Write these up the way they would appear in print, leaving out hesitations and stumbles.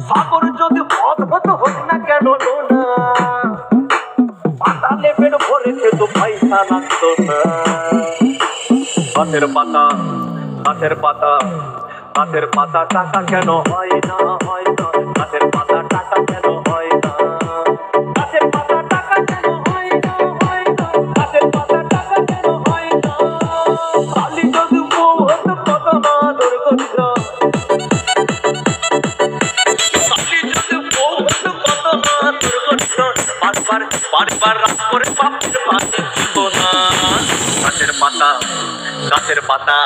সাগর যদি অদ্ভুত হোক না কেন না, পাতালে পেট ভরেছে তো পয়সা লাগতো না। গাছের পাতা, গাছের পাতা, গাছের পাতা টাকা কেন হয় না, হয় না। গাছের পাতা টাকা কেন হয় না, গাছের পাতা টাকা কেন হয় না, হয় না। গাছের পাতা টাকা কেন হয় না। খালি যদি বউ হতো কত না দুর্গন্ধ, খালি যদি বউ হতো কত না দুর্গন্ধ। বারবার বারবার রাত করে বাপের পাশে ছিল না। গাছের পাতা, গাছের পাতা,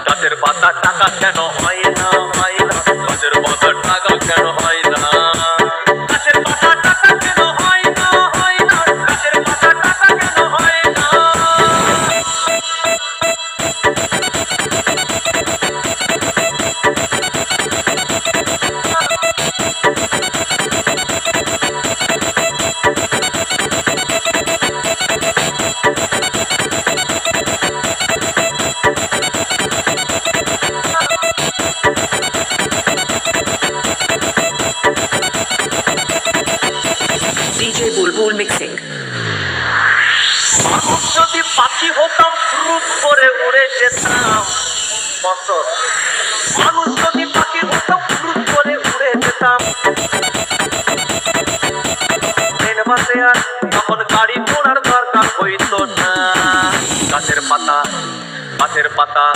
গাছের পাতা টাকা কেন হয় না, হয় না। গাছের পাতা টাকা কেন হয় না, গাছের পাতা টাকা কেন হয় না, হয় না। গাছের পাতা টাকা কেন হয় না। DJ Bulbul mixing. মানুষ যদি পাখি হতাম ফুরুত করে উড়ে যেতাম বছর, মানুষ যদি পাখি হতাম ফুরুত করে উড়ে যেতাম। ট্রেন বাসে আর তখন গাড়ি ঘোড়ার দরকার হইতো না। গাছের পাতা, গাছের পাতা,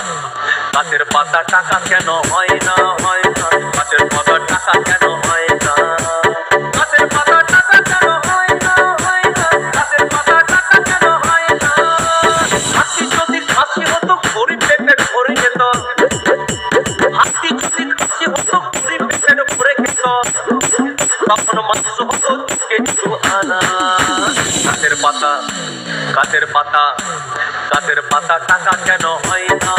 গাছের পাতা টাকা কেন হয় না, হয় না। গাছের পাতা টাকা কেন হয় না, গাছের পাতা টাকা কেন হয় না, হয় না। গাছের পাতা টাকা কেন হয় না। হাতি যদি খাসি হতো ঘড়ি পেটে ভরে যেত, হাতি যদি খাসি হতো ঘড়ি পেটে ভরে খেত, তখন মাংস হতো কিছু আনা। গাছের পাতা, গাছের পাতা, গাছের পাতা টাকা কেন হয় না।